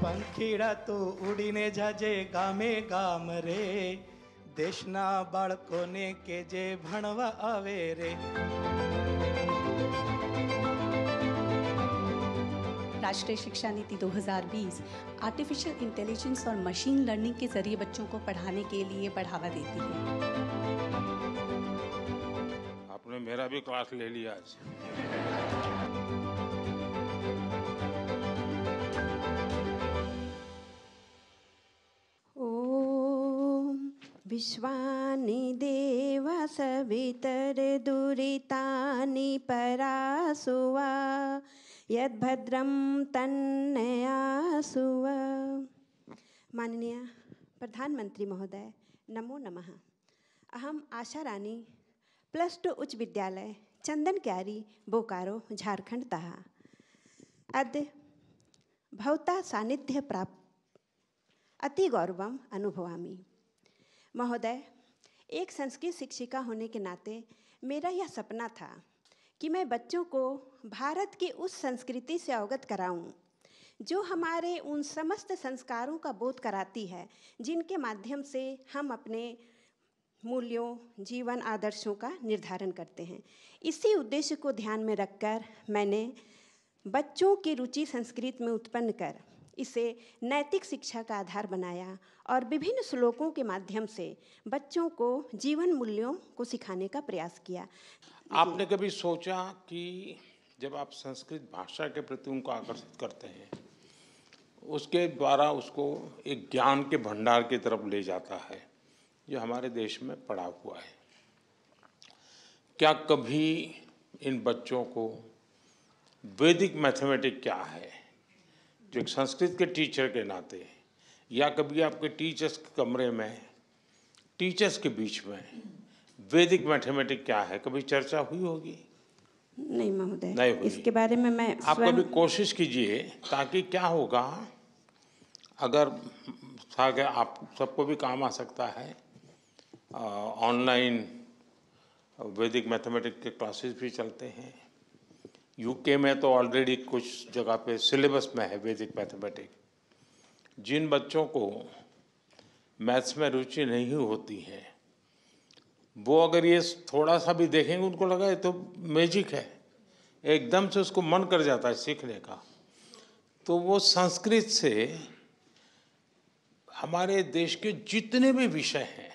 પંખીડા તું ઉડીને જાજે ગામે ગામ રે, દેશના બાળકોને કે જે ભણવા આવે રે. राष्ट्रीय शिक्षा नीति 2020 आर्टिफिशियल इंटेलिजेंस और मशीन लर्निंग के जरिए बच्चों को पढ़ाने के लिए बढ़ावा देती है. आपने मेरा भी क्लास ले लिया आज. ओम विश्वानि देव सवितर दुरितानि परासुवा यद्भद्रं तन्नयासुव. माननीय प्रधानमंत्री महोदय, नमो नमः. अहम आशा रानी, +2 उच्च विद्यालय चंदन क्यारी, बोकारो, झारखंडतः अद्य भवता सान्निध्य प्राप्त अति गौरवम अनुभवामि. महोदय, एक संस्कृत शिक्षिका होने के नाते मेरा यह सपना था कि मैं बच्चों को भारत की उस संस्कृति से अवगत कराऊं जो हमारे उन समस्त संस्कारों का बोध कराती है जिनके माध्यम से हम अपने मूल्यों, जीवन आदर्शों का निर्धारण करते हैं. इसी उद्देश्य को ध्यान में रखकर मैंने बच्चों की रुचि संस्कृत में उत्पन्न कर इसे नैतिक शिक्षा का आधार बनाया और विभिन्न श्लोकों के माध्यम से बच्चों को जीवन मूल्यों को सिखाने का प्रयास किया. आपने कभी सोचा कि जब आप संस्कृत भाषा के प्रति उनको आकर्षित करते हैं, उसके द्वारा उसको एक ज्ञान के भंडार की तरफ ले जाता है जो हमारे देश में पड़ा हुआ है, क्या कभी इन बच्चों को वैदिक मैथमेटिक्स क्या है, जो एक संस्कृत के टीचर के नाते, या कभी आपके टीचर्स के कमरे में, टीचर्स के बीच में वैदिक मैथमेटिक्स क्या है, कभी चर्चा हुई होगी? नहीं महोदय, नहीं हुई. इसके बारे में मैं आप कभी कोशिश कीजिए, ताकि क्या होगा, अगर आप सबको भी काम आ सकता है. ऑनलाइन वैदिक मैथमेटिक्स के क्लासेस भी चलते हैं. यूके में तो ऑलरेडी कुछ जगह पे सिलेबस में है वैदिक मैथमेटिक्स. जिन बच्चों को मैथ्स में रुचि नहीं होती है, वो अगर ये थोड़ा सा भी देखेंगे, उनको लगा ये तो मैजिक है, एकदम से उसको मन कर जाता है सीखने का. तो वो संस्कृत से हमारे देश के जितने भी विषय हैं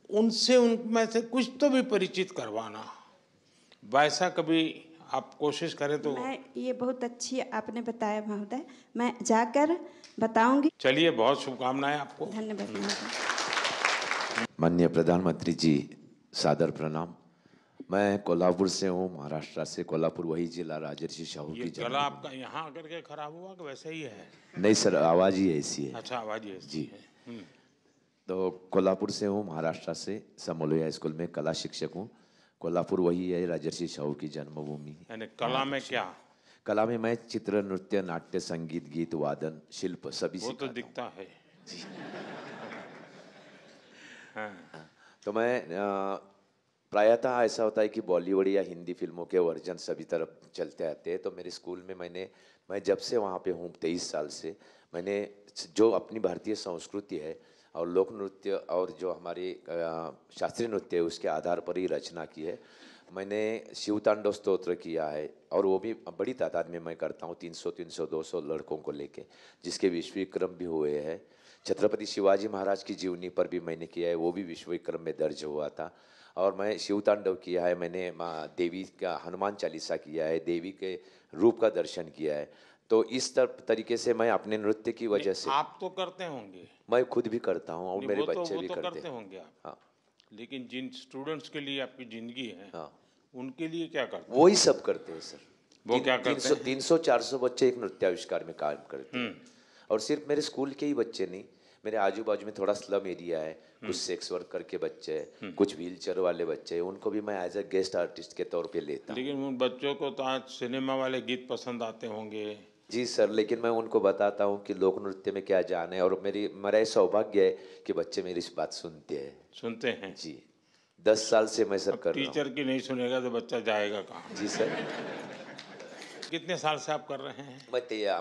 उनसे, उनमें से कुछ तो भी परिचित करवाना, वैसा कभी आप कोशिश करें तो. मैं ये बहुत अच्छी आपने बताया महोदय, मैं जाकर बताऊंगी. चलिए, बहुत शुभकामनाएं आपको. धन्यवाद महोदय. माननीय प्रधानमंत्री जी, सादर प्रणाम. मैं कोल्हापुर से हूँ, महाराष्ट्र से. कोल्हापुर वही जिला राजर्षि शाहू की जगह. गला आपका यहाँ आकर के खराब हुआ कि वैसे ही है? नहीं सर, आवाज़ ही ऐसी है. अच्छा, आवाज़ ही ऐसी जी है. तो कोल्हापुर से हूँ, महाराष्ट्र से. समोलोया स्कूल में कला शिक्षक हूँ. कोल्हापुर वही है राजर्षि शाहू की जन्मभूमि. यानी कला में क्या? कला में मैं चित्र, नृत्य, नाट्य, संगीत, गीत, वादन, शिल्प सभी वो तो दिखता है. हाँ. तो मैं प्रायतः ऐसा होता है कि बॉलीवुड या हिंदी फिल्मों के वर्जन सभी तरफ चलते आते हैं. तो मेरे स्कूल में मैं जब से वहाँ पे हूँ 23 साल से, मैंने जो अपनी भारतीय संस्कृति है और लोक नृत्य और जो हमारी शास्त्रीय नृत्य है उसके आधार पर ही रचना की है. मैंने शिवतांडव स्तोत्र किया है और वो भी बड़ी तादाद में मैं करता हूँ, 300, 200 लड़कों को लेके, जिसके विश्व विक्रम भी हुए हैं. छत्रपति शिवाजी महाराज की जीवनी पर भी मैंने किया है, वो भी विश्व विक्रम में दर्ज हुआ था. और मैं शिवतांडव किया है, मैंने देवी का हनुमान चालीसा किया है, देवी के रूप का दर्शन किया है. तो इस तरीके से मैं अपने नृत्य की वजह से. आप तो करते होंगे? मैं खुद भी करता हूँ और मेरे बच्चे भी करते होंगे आप. हाँ. लेकिन जिन स्टूडेंट्स के लिए आपकी जिंदगी है, हाँ, उनके लिए क्या करते हैं? वही सब करते हैं सर. वो क्या करते हैं? 300-400 बच्चे एक नृत्याविष्कार में काम करते हैं. और सिर्फ मेरे स्कूल के ही बच्चे नहीं, मेरे आजू बाजू में थोड़ा स्लम एरिया है, कुछ सेक्स वर्कर के बच्चे हैं, कुछ व्हीलचेयर वाले बच्चे हैं, उनको भी मैं एज ए गेस्ट आर्टिस्ट के तौर पे लेता हूँ. लेकिन उन बच्चों को तो आज सिनेमा वाले गीत पसंद आते होंगे. जी सर, लेकिन मैं उनको बताता हूँ कि लोक नृत्य में क्या जान है. और मेरा सौभाग्य है कि बच्चे मेरी इस बात सुनते हैं. जी, 10 साल से मैं सर कर रहा हूँ. टीचर की नहीं सुनेगा तो बच्चा जाएगा कहाँ? जी सर. कितने साल से आप कर रहे हैं?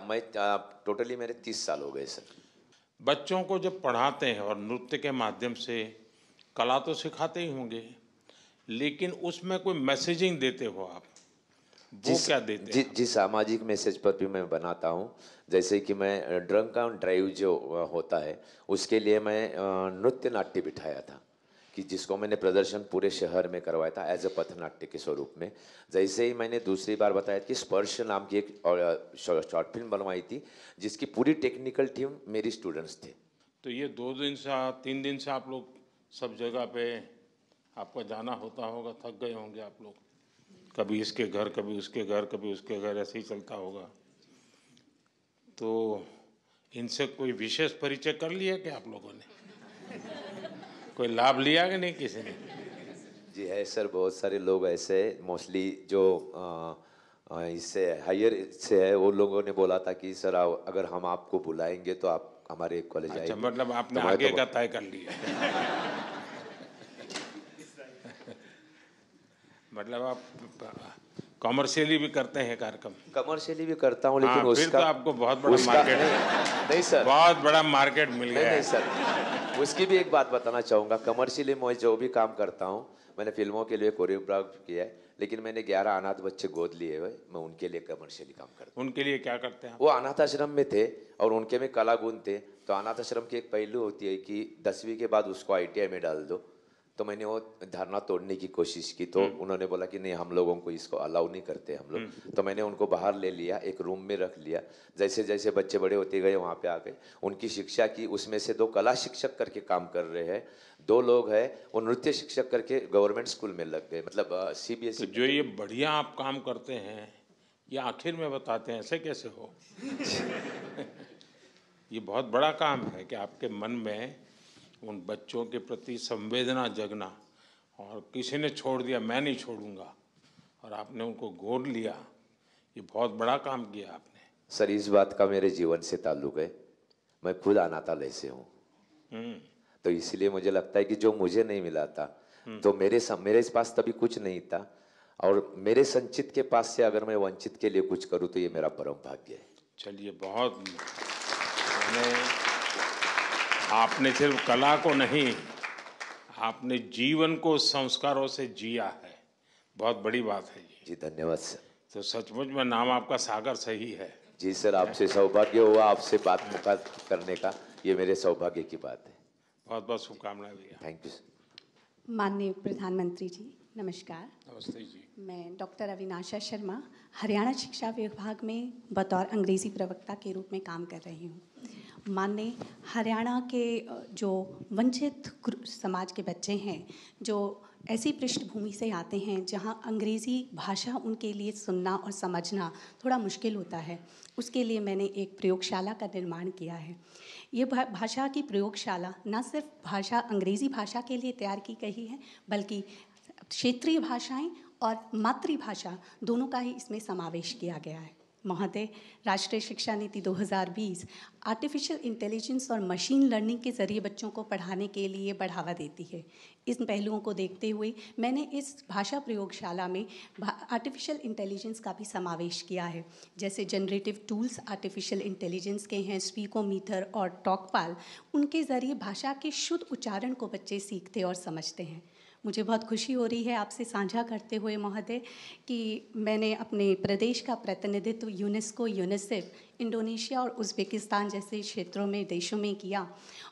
मैं टोटली मेरे 30 साल हो गए सर। बच्चों को जब पढ़ाते हैं और नृत्य के माध्यम से कला तो सिखाते ही होंगे, लेकिन उसमें कोई मैसेजिंग देते हो आप, वो क्या देते हैं? जी सामाजिक मैसेज पर भी मैं बनाता हूँ। जैसे कि मैं ड्रंक एंड ड्राइव जो होता है उसके लिए मैं नृत्य नाट्य बिठाया था, कि जिसको मैंने प्रदर्शन पूरे शहर में करवाया था एज अ पथनाट्य के स्वरूप में। जैसे ही मैंने दूसरी बार बताया कि स्पर्श नाम की एक शॉर्ट फिल्म बनवाई थी जिसकी पूरी टेक्निकल टीम मेरी स्टूडेंट्स थे। तो ये 2 दिन से 3 दिन से आप लोग सब जगह पे आपका जाना होता होगा, थक गए होंगे आप लोग, कभी इसके घर कभी उसके घर कभी उसके घर, ऐसे ही चलता होगा। तो इनसे कोई विशेष परिचय कर लिया क्या आप लोगों ने? कोई लाभ लिया कि नहीं किसी ने? जी है सर, बहुत सारे लोग ऐसे मोस्टली जो इससे हायर से है, वो लोगों ने बोला था कि सर अगर हम आपको बुलाएंगे तो आप हमारे कॉलेज आएंगे। अच्छा, मतलब आपने तो आगे का तय कर लिया। मतलब आप कॉमर्शियली भी करते हैं कार्यक्रम? कमर्शियली भी करता हूँ, लेकिन फिर तो आपको बहुत बड़ा मार्केट नहीं सर, बहुत बड़ा मार्केट मिल गया है। नहीं सर, उसकी भी एक बात बताना चाहूँगा। कमर्शियली मैं जो भी काम करता हूँ, मैंने फिल्मों के लिए कोरियोग्राफ किया है, लेकिन मैंने 11 अनाथ बच्चे गोद लिए हुए, मैं उनके लिए कमर्शियली काम करता हूँ। उनके लिए क्या करते हैं आप? वो अनाथ आश्रम में थे और उनके में कला गुण थे, तो अनाथ आश्रम की एक पहलू होती है कि 10वीं के बाद उसको ITI में डाल दो। तो मैंने वो धारणा तोड़ने की कोशिश की, तो उन्होंने बोला कि नहीं, हम लोगों को इसको अलाउ नहीं करते हम लोग। तो मैंने उनको बाहर ले लिया, एक रूम में रख लिया। जैसे जैसे बच्चे बड़े होते गए वहाँ पे आ गए, उनकी शिक्षा की। उसमें से 2 कला शिक्षक करके काम कर रहे हैं, 2 लोग हैं वो नृत्य शिक्षक करके गवर्नमेंट स्कूल में लग गए, मतलब CBSE। तो जो ये बढ़िया आप काम करते हैं, ये आखिर में बताते हैं, ऐसे कैसे हो? ये बहुत बड़ा काम है कि आपके मन में उन बच्चों के प्रति संवेदना जगना, और किसी ने छोड़ दिया मैं नहीं छोड़ूंगा, और आपने उनको गोद लिया, ये बहुत बड़ा काम किया आपने। सर इस बात का मेरे जीवन से ताल्लुक है, मैं खुद अनाथालय से हूँ, तो इसलिए मुझे लगता है कि जो मुझे नहीं मिला था, तो मेरे पास तभी कुछ नहीं था, और मेरे संचित के पास से अगर मैं वंचित के लिए कुछ करूँ तो ये मेरा परम भाग्य है। चलिए, बहुत आपने सिर्फ कला को नहीं, आपने जीवन को संस्कारों से जिया है, बहुत बड़ी बात है ये। जी धन्यवाद सर। तो सचमुच में नाम आपका सागर सही है। जी सर, आपसे सौभाग्य हुआ, आपसे बात करने का, ये मेरे सौभाग्य की बात है। बहुत बहुत शुभकामनाएं भैया। Thank you sir. माननीय प्रधानमंत्री जी, नमस्कार। नमस्ते जी। मैं डॉक्टर अविनाशा शर्मा हरियाणा शिक्षा विभाग में बतौर अंग्रेज़ी प्रवक्ता के रूप में काम कर रही हूँ। माननीय हरियाणा के जो वंचित समाज के बच्चे हैं, जो ऐसी पृष्ठभूमि से आते हैं जहाँ अंग्रेज़ी भाषा उनके लिए सुनना और समझना थोड़ा मुश्किल होता है, उसके लिए मैंने एक प्रयोगशाला का निर्माण किया है। ये भाषा की प्रयोगशाला न सिर्फ भाषा अंग्रेज़ी भाषा के लिए तैयार की गई है, बल्कि क्षेत्रीय भाषाएं और मातृभाषा दोनों का ही इसमें समावेश किया गया है। महोदय, राष्ट्रीय शिक्षा नीति 2020 आर्टिफिशियल इंटेलिजेंस और मशीन लर्निंग के ज़रिए बच्चों को पढ़ाने के लिए बढ़ावा देती है। इन पहलुओं को देखते हुए मैंने इस भाषा प्रयोगशाला में आर्टिफिशियल इंटेलिजेंस का भी समावेश किया है। जैसे जनरेटिव टूल्स आर्टिफिशियल इंटेलिजेंस के हैं, स्पीकोमीटर और टॉकपाल, उनके ज़रिए भाषा के शुद्ध उच्चारण को बच्चे सीखते और समझते हैं। मुझे बहुत खुशी हो रही है आपसे साझा करते हुए महोदय कि मैंने अपने प्रदेश का प्रतिनिधित्व यूनेस्को, यूनिसेफ, इंडोनेशिया और उज़्बेकिस्तान जैसे क्षेत्रों में, देशों में किया,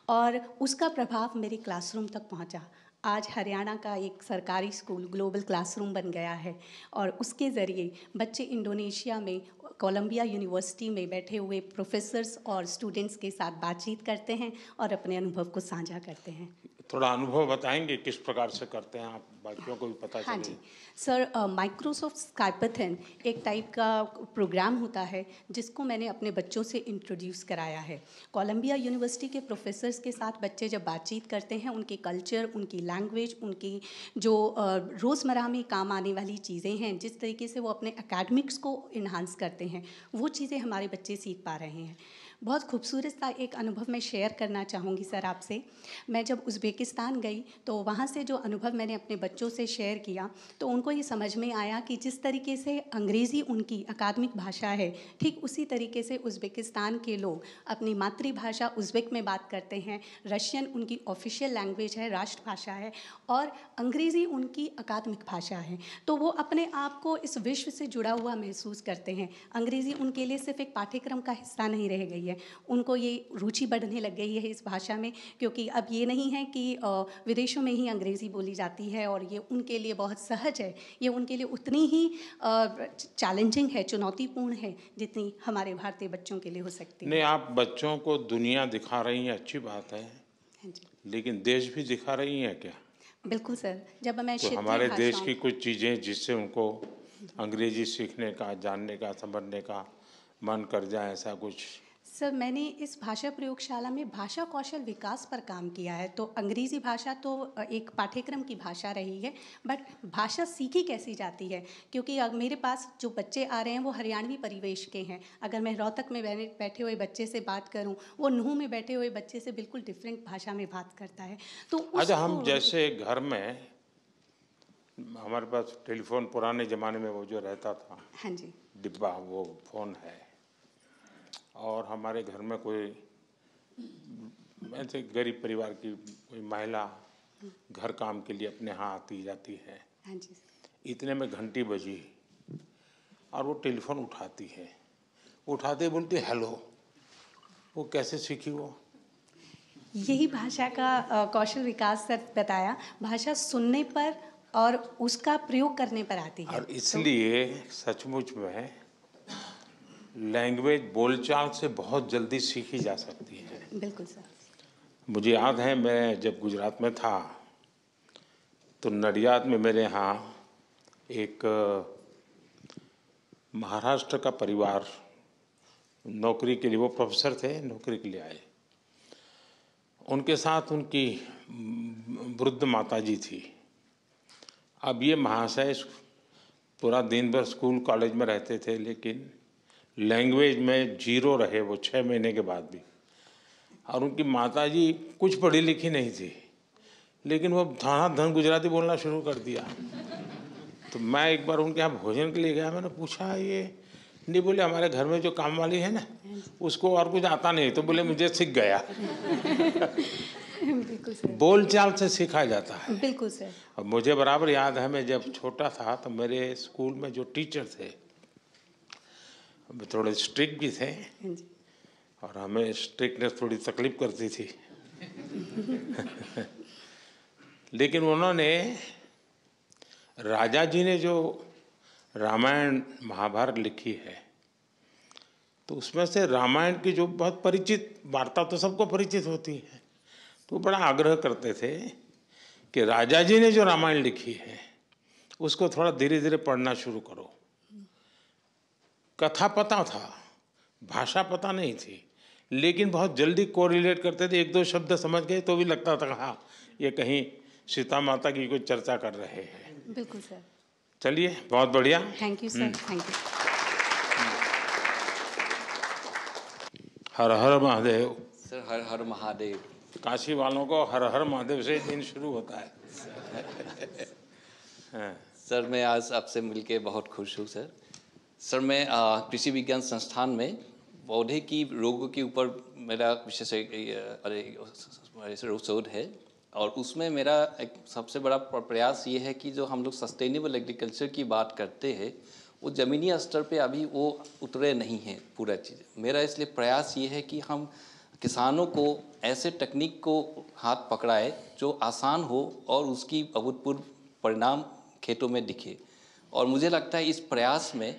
और उसका प्रभाव मेरे क्लासरूम तक पहुंचा। आज हरियाणा का एक सरकारी स्कूल ग्लोबल क्लासरूम बन गया है, और उसके ज़रिए बच्चे इंडोनेशिया में कोलंबिया यूनिवर्सिटी में बैठे हुए प्रोफेसर्स और स्टूडेंट्स के साथ बातचीत करते हैं और अपने अनुभव को साझा करते हैं। थोड़ा अनुभव बताएंगे किस प्रकार से करते हैं आप, बाकियों को भी पता चले। हाँ जी सर, माइक्रोसॉफ्ट स्काइपाथन एक टाइप का प्रोग्राम होता है जिसको मैंने अपने बच्चों से इंट्रोड्यूस कराया है। कोलंबिया यूनिवर्सिटी के प्रोफेसर्स के साथ बच्चे जब बातचीत करते हैं, उनके कल्चर, उनकी लैंग्वेज, उनकी जो रोज़मर्रा में काम आने वाली चीज़ें हैं, जिस तरीके से वो अपने एकेडमिक्स को इन्हांस करते हैं, वो चीज़ें हमारे बच्चे सीख पा रहे हैं। बहुत खूबसूरत सा एक अनुभव मैं शेयर करना चाहूँगी सर आपसे। मैं जब उज़्बेकिस्तान गई तो वहाँ से जो अनुभव मैंने अपने बच्चों से शेयर किया तो उनको ये समझ में आया कि जिस तरीके से अंग्रेज़ी उनकी अकादमिक भाषा है, ठीक उसी तरीके से उज़्बेकिस्तान के लोग अपनी मातृभाषा उज़्बेक में बात करते हैं, रशियन उनकी ऑफिशियल लैंग्वेज है, राष्ट्रभाषा है, और अंग्रेज़ी उनकी अकादमिक भाषा है। तो वो अपने आप को इस विश्व से जुड़ा हुआ महसूस करते हैं। अंग्रेज़ी उनके लिए सिर्फ एक पाठ्यक्रम का हिस्सा नहीं रह गई है, उनको ये रुचि बढ़ने लग गई है इस भाषा में, क्योंकि अब ये नहीं है कि विदेशों में ही अंग्रेज़ी बोली जाती है और ये उनके लिए बहुत सहज है। ये उनके लिए उतनी ही चैलेंजिंग है, चुनौतीपूर्ण है, जितनी हमारे भारतीय बच्चों के लिए हो सकती है। नहीं, आप बच्चों को दुनिया दिखा रही हैं, अच्छी बात है, हाँ जी, लेकिन देश भी दिखा रही हैं क्या? बिल्कुल सर। जब मैं तो हमारे देश की कुछ चीज़ें जिससे उनको अंग्रेजी सीखने का, जानने का, समझने का मन कर जाए, ऐसा कुछ? सर, मैंने इस भाषा प्रयोगशाला में भाषा कौशल विकास पर काम किया है। तो अंग्रेज़ी भाषा तो एक पाठ्यक्रम की भाषा रही है, बट भाषा सीखी कैसी जाती है, क्योंकि अब मेरे पास जो बच्चे आ रहे हैं वो हरियाणवी परिवेश के हैं। अगर मैं रोहतक में बैठे हुए बच्चे से बात करूं, वो नूंह में बैठे हुए बच्चे से बिल्कुल डिफरेंट भाषा में बात करता है। तो अच्छा, हम जैसे घर में हमारे पास टेलीफोन पुराने ज़माने में वो जो रहता था, हाँ जी, डिब्बा, वो फ़ोन है, और हमारे घर में कोई ऐसे गरीब परिवार की कोई महिला घर काम के लिए अपने यहाँ आती जाती है, हाँ जी। इतने में घंटी बजी और वो टेलीफोन उठाती है, उठाते बोलती हेलो। वो कैसे सीखी वो? यही भाषा का कौशल विकास सर बताया, भाषा सुनने पर और उसका प्रयोग करने पर आती है। और इसलिए सचमुच में लैंग्वेज बोलचाल से बहुत जल्दी सीखी जा सकती है। बिल्कुल सर। मुझे याद है, मैं जब गुजरात में था तो नडियाद में मेरे यहाँ एक महाराष्ट्र का परिवार नौकरी के लिए, वो प्रोफेसर थे, नौकरी के लिए आए। उनके साथ उनकी वृद्ध माताजी थी। अब ये महाशय पूरा दिन भर स्कूल कॉलेज में रहते थे, लेकिन लैंग्वेज में जीरो रहे वो 6 महीने के बाद भी। और उनकी माताजी कुछ पढ़ी लिखी नहीं थी, लेकिन वो धन गुजराती बोलना शुरू कर दिया। तो मैं एक बार उनके यहाँ भोजन के लिए गया, मैंने पूछा ये नहीं, बोले हमारे घर में जो काम वाली है ना, उसको और कुछ आता नहीं। तो बोले मुझे सीख गया। बिल्कुल सर। बोलचाल से सीखा जाता है। बिल्कुल सर। अब मुझे बराबर याद है, मैं जब छोटा था तो मेरे स्कूल में जो टीचर थे थोड़े स्ट्रिक्ट भी थे, और हमें स्ट्रिक्टनेस थोड़ी तकलीफ करती थी। लेकिन उन्होंने, राजा जी ने जो रामायण महाभारत लिखी है, तो उसमें से रामायण की जो बहुत परिचित वार्ता तो सबको परिचित होती है, तो बड़ा आग्रह करते थे कि राजा जी ने जो रामायण लिखी है उसको थोड़ा धीरे धीरे पढ़ना शुरू करो। कथा पता था, भाषा पता नहीं थी, लेकिन बहुत जल्दी कोरिलेट करते थे। 1-2 शब्द समझ गए तो भी लगता था हाँ, ये कहीं सीता माता की कोई चर्चा कर रहे हैं। बिल्कुल सर। चलिए, बहुत बढ़िया। Thank you sir, thank you. Har Har Mahadev. Sir, Har Har Mahadev. Kashi वालों को हर हर महादेव से दिन शुरू होता है। हाँ। सर, मैं आज आपसे मिलके बहुत खुश हूँ सर। सर, मैं कृषि विज्ञान संस्थान में पौधे की रोगों के ऊपर मेरा विशेष शोध है, और उसमें मेरा एक सबसे बड़ा प्रयास ये है कि जो हम लोग सस्टेनेबल एग्रीकल्चर की बात करते हैं, वो ज़मीनी स्तर पे अभी वो उतरे नहीं हैं पूरा चीज़। मेरा इसलिए प्रयास ये है कि हम किसानों को ऐसे तकनीक को हाथ पकड़ाए जो आसान हो और उसकी अभूतपूर्व परिणाम खेतों में दिखे। और मुझे लगता है इस प्रयास में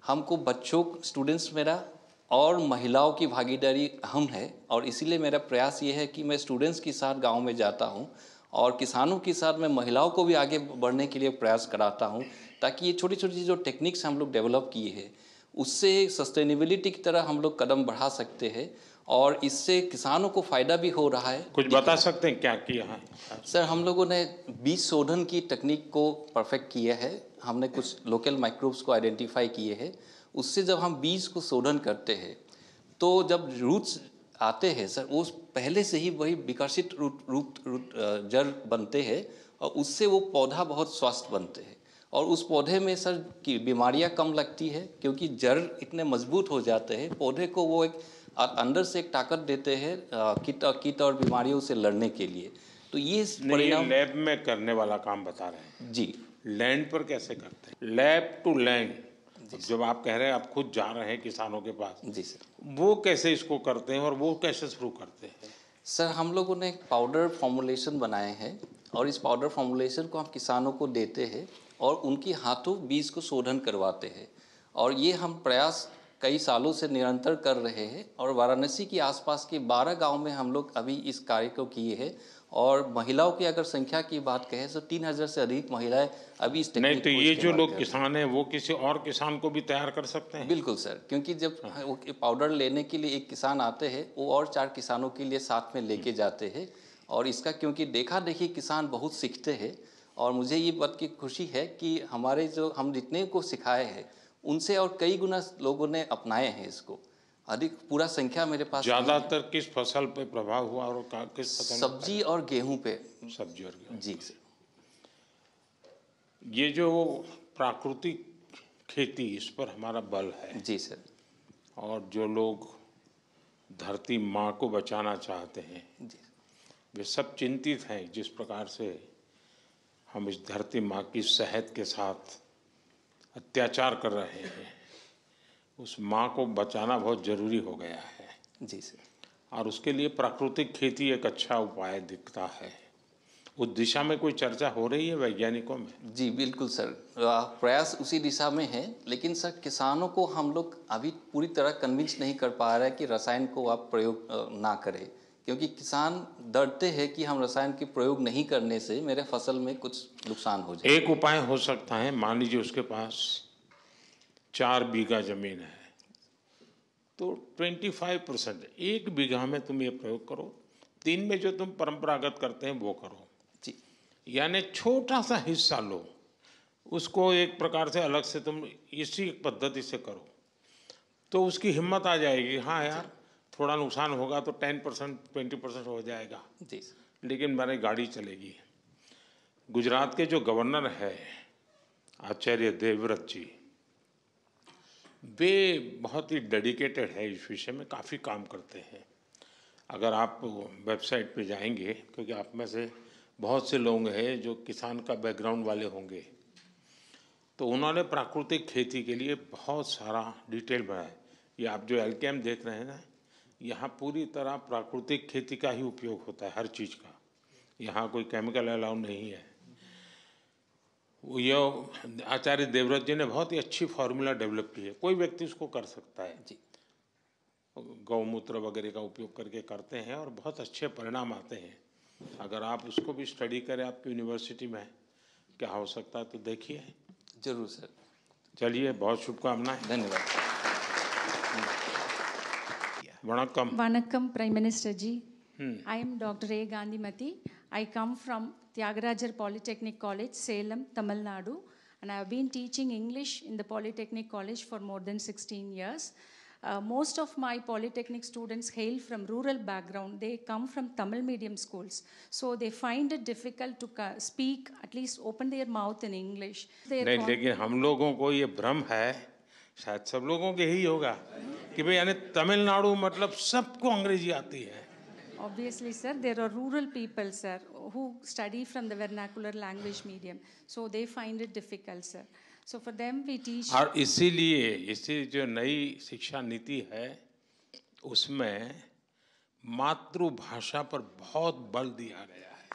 हमको बच्चों, स्टूडेंट्स मेरा और महिलाओं की भागीदारी अहम है, और इसीलिए मेरा प्रयास ये है कि मैं स्टूडेंट्स के साथ गांव में जाता हूं और किसानों के साथ मैं महिलाओं को भी आगे बढ़ने के लिए प्रयास कराता हूं, ताकि ये छोटी छोटी जो टेक्निक्स हम लोग डेवलप किए हैं उससे सस्टेनेबिलिटी की तरह हम लोग कदम बढ़ा सकते हैं, और इससे किसानों को फ़ायदा भी हो रहा है। कुछ बता सकते हैं क्या किया है? सर, हम लोगों ने बीज शोधन की तकनीक को परफेक्ट किया है। हमने कुछ लोकल माइक्रोब्स को आइडेंटिफाई किए हैं। उससे जब हम बीज को शोधन करते हैं तो जब रूट्स आते हैं सर, वो पहले से ही वही विकसित जड़ बनते हैं और उससे वो पौधा बहुत स्वस्थ बनते हैं। और उस पौधे में सर की बीमारियां कम लगती है क्योंकि जड़ इतने मजबूत हो जाते हैं, पौधे को वो एक अंदर से एक ताकत देते हैं कीट और बीमारियों से लड़ने के लिए। तो ये परिणाम लैब में करने वाला काम बता रहे हैं जी। लैंड पर कैसे करते हैं? लैब टू लैंड, जब आप कह रहे हैं आप खुद जा रहे हैं किसानों के पास, जी सर, वो कैसे इसको करते हैं और वो कैसे शुरू करते हैं? सर हम लोगों ने एक पाउडर फॉर्मुलेशन बनाए हैं और इस पाउडर फॉर्मुलेशन को हम किसानों को देते हैं और उनके हाथों बीज को शोधन करवाते हैं। और ये हम प्रयास कई सालों से निरंतर कर रहे हैं और वाराणसी के आसपास के 12 गांव में हम लोग अभी इस कार्य को किए हैं। और महिलाओं की अगर संख्या की बात कहें तो 3000 से अधिक महिलाएं अभी इस नहीं टेक्निक तो को ये जो इस्तेमाल लोग कर रही हैं। किसान हैं वो किसी और किसान को भी तैयार कर सकते हैं? बिल्कुल सर, क्योंकि जब वो पाउडर लेने के लिए एक किसान आते हैं, वो और 4 किसानों के लिए साथ में लेके जाते हैं। और इसका क्योंकि देखा देखी किसान बहुत सीखते हैं और मुझे ये बात की खुशी है कि हमारे जो हम जितने को सिखाए हैं उनसे और कई गुना लोगों ने अपनाए हैं इसको। अधिक पूरा संख्या मेरे पास नहीं है। ज्यादातर किस फसल पे प्रभाव हुआ और किस फसल में? सब्जी और गेहूं पे। सब्जी और गेहूं। जी सर। ये जो प्राकृतिक खेती, इस पर हमारा बल है। जी सर। और जो लोग धरती माँ को बचाना चाहते हैं जी वे सब चिंतित हैं जिस प्रकार से हम इस धरती माँ की सेहत के साथ अत्याचार कर रहे हैं। उस माँ को बचाना बहुत जरूरी हो गया है। जी सर। और उसके लिए प्राकृतिक खेती एक अच्छा उपाय दिखता है। उस दिशा में कोई चर्चा हो रही है वैज्ञानिकों में? जी बिल्कुल सर, प्रयास उसी दिशा में है। लेकिन सर किसानों को हम लोग अभी पूरी तरह कन्विंस नहीं कर पा रहे हैं कि रसायन को आप प्रयोग ना करें, क्योंकि किसान डरते हैं कि हम रसायन के प्रयोग नहीं करने से मेरे फसल में कुछ नुकसान हो जाए। एक उपाय हो सकता है, मान लीजिए उसके पास 4 बीघा जमीन है तो 25% 1 बीघा में तुम ये प्रयोग करो, 3 में जो तुम परंपरागत करते हैं वो करो। जी। यानी छोटा सा हिस्सा लो, उसको एक प्रकार से अलग से तुम इसी पद्धति से करो तो उसकी हिम्मत आ जाएगी। हाँ यार, थोड़ा नुकसान होगा तो 10% 20% हो जाएगा, जी लेकिन मेरी गाड़ी चलेगी। गुजरात के जो गवर्नर है आचार्य देवव्रत जी, वे बहुत ही डेडिकेटेड है इस विषय में, काफ़ी काम करते हैं। अगर आप वेबसाइट पे जाएंगे, क्योंकि आप में से बहुत से लोग हैं जो किसान का बैकग्राउंड वाले होंगे, तो उन्होंने प्राकृतिक खेती के लिए बहुत सारा डिटेल बनाया। ये आप जो एलकेएम देख रहे हैं ना, यहाँ पूरी तरह प्राकृतिक खेती का ही उपयोग होता है, हर चीज़ का। यहाँ कोई केमिकल अलाउ नहीं है। ये आचार्य देवव्रत जी ने बहुत ही अच्छी फार्मूला डेवलप की है, कोई व्यक्ति उसको कर सकता है। जी। गौमूत्र वगैरह का उपयोग करके करते हैं और बहुत अच्छे परिणाम आते हैं। अगर आप उसको भी स्टडी करें आपकी यूनिवर्सिटी में क्या हो सकता है तो देखिए। जरूर सर। चलिए, बहुत शुभकामनाएं। धन्यवाद। वणक्कम। Vanakkam, Prime Minister ji. I am Dr. A. Gandhimati. I come from Tyagarajar Polytechnic College, Salem, Tamil Nadu, and I have been teaching English in the Polytechnic College for more than 16 years. Most of my Polytechnic students hail from rural background. They come from Tamil medium schools. So they find it difficult to speak, at least open their mouth in English. नहीं, लेकिन हम लोगों को ये भ्रम है, शायद सब लोगों के ही होगा, कि भाई यानी तमिलनाडु मतलब सबको अंग्रेजी आती है। Obviously, sir, there are rural people, sir, who study from the vernacular language medium. So they find it difficult, sir. So for them, we teach. और इसीलिए इसी जो नई शिक्षा नीति है उसमें मातृभाषा पर बहुत बल दिया गया है।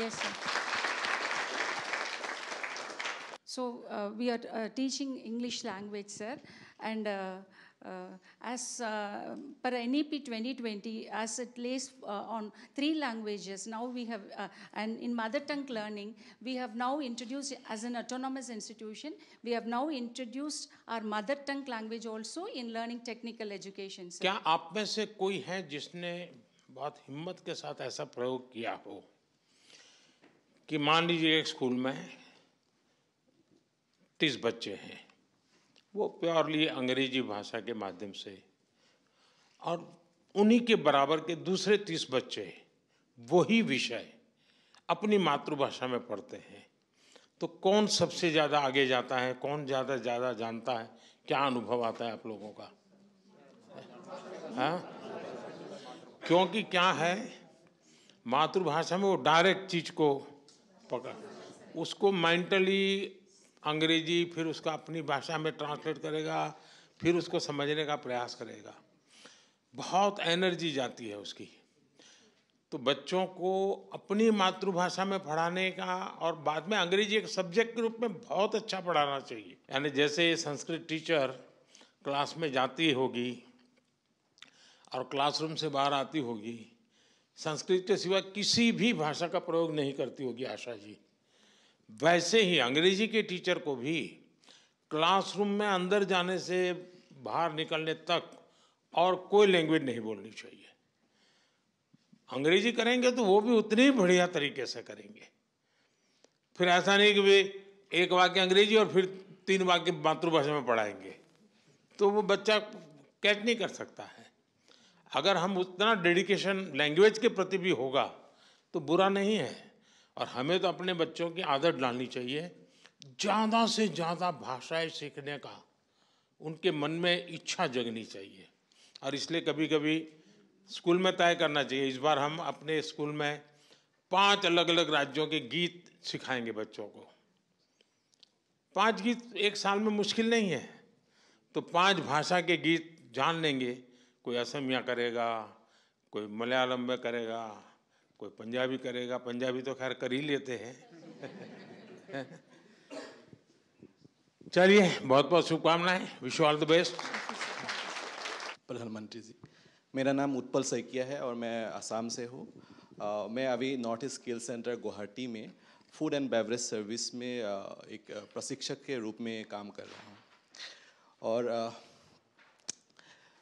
Yes, sir. So we are teaching English language, sir, and as per NEP 2020, as it lays on 3 languages, now we have, and in mother tongue learning, we have now introduced as an autonomous institution, we have now introduced our mother tongue language also in learning technical education, sir. क्या आप में से कोई है जिसने बहुत हिम्मत के साथ ऐसा प्रयोग किया हो कि मान लीजिए एक स्कूल में 30 बच्चे हैं, वो प्योरली अंग्रेजी भाषा के माध्यम से और उन्हीं के बराबर के दूसरे 30 बच्चे वही विषय अपनी मातृभाषा में पढ़ते हैं, तो कौन सबसे ज़्यादा आगे जाता है, कौन ज़्यादा जानता है? क्या अनुभव आता है आप लोगों का? हाँ, क्योंकि क्या है, मातृभाषा में वो डायरेक्ट चीज को पकड़, उसको मेंटली अंग्रेजी, फिर उसका अपनी भाषा में ट्रांसलेट करेगा, फिर उसको समझने का प्रयास करेगा, बहुत एनर्जी जाती है उसकी। तो बच्चों को अपनी मातृभाषा में पढ़ाने का और बाद में अंग्रेजी एक सब्जेक्ट के रूप में बहुत अच्छा पढ़ाना चाहिए। यानी जैसे संस्कृत टीचर क्लास में जाती होगी और क्लासरूम से बाहर आती होगी, संस्कृत के सिवा किसी भी भाषा का प्रयोग नहीं करती होगी आशा जी, वैसे ही अंग्रेजी के टीचर को भी क्लासरूम में अंदर जाने से बाहर निकलने तक और कोई लैंग्वेज नहीं बोलनी चाहिए। अंग्रेजी करेंगे तो वो भी उतनी ही बढ़िया तरीके से करेंगे। फिर ऐसा नहीं कि वे एक वाक्य अंग्रेजी और फिर 3 वाक्य मातृभाषा में पढ़ाएंगे, तो वो बच्चा कैच नहीं कर सकता है। अगर हम उतना डेडिकेशन लैंग्वेज के प्रति भी होगा तो बुरा नहीं है। और हमें तो अपने बच्चों की आदत डालनी चाहिए ज़्यादा से ज़्यादा भाषाएं सीखने का, उनके मन में इच्छा जगनी चाहिए। और इसलिए कभी कभी स्कूल में तय करना चाहिए, इस बार हम अपने स्कूल में 5 अलग अलग राज्यों के गीत सिखाएंगे बच्चों को। 5 गीत एक साल में मुश्किल नहीं है, तो 5 भाषा के गीत जान लेंगे। कोई असमिया करेगा, कोई मलयालम में करेगा, कोई पंजाबी करेगा, पंजाबी तो खैर कर ही लेते हैं। चलिए, बहुत बहुत शुभकामनाएं, wish you all the best. प्रधानमंत्री जी, मेरा नाम उत्पल सैकिया है और मैं असम से हूँ। मैं अभी north east skill centre Guwahati में फूड एंड बेवरेज सर्विस में एक प्रशिक्षक के रूप में काम कर रहा हूँ। और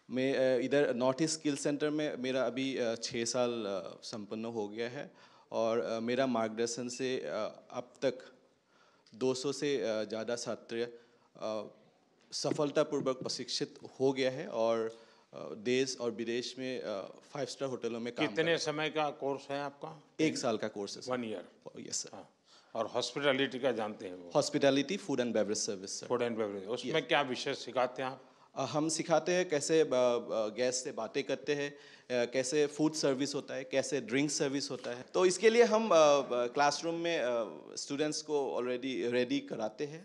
मैं इधर नॉर्थ ईस्ट स्किल सेंटर में मेरा अभी 6 साल संपन्न हो गया है और मेरा मार्गदर्शन से अब तक 200 से ज़्यादा छात्र सफलतापूर्वक प्रशिक्षित हो गया है और देश और विदेश में 5 स्टार होटलों में काम। कितने समय का कोर्स है आपका? 1 साल का कोर्स है। 1 ईयर? Yes sir. और हॉस्पिटैलिटी का जानते हैं वो? Hospitality, food and beverage service sir. Food and beverage, उसमें क्या विषय सिखाते हैं आप? हम सिखाते हैं कैसे गैस से बातें करते हैं, कैसे फूड सर्विस होता है, कैसे ड्रिंक सर्विस होता है। तो इसके लिए हम क्लासरूम में स्टूडेंट्स को ऑलरेडी रेडी कराते हैं,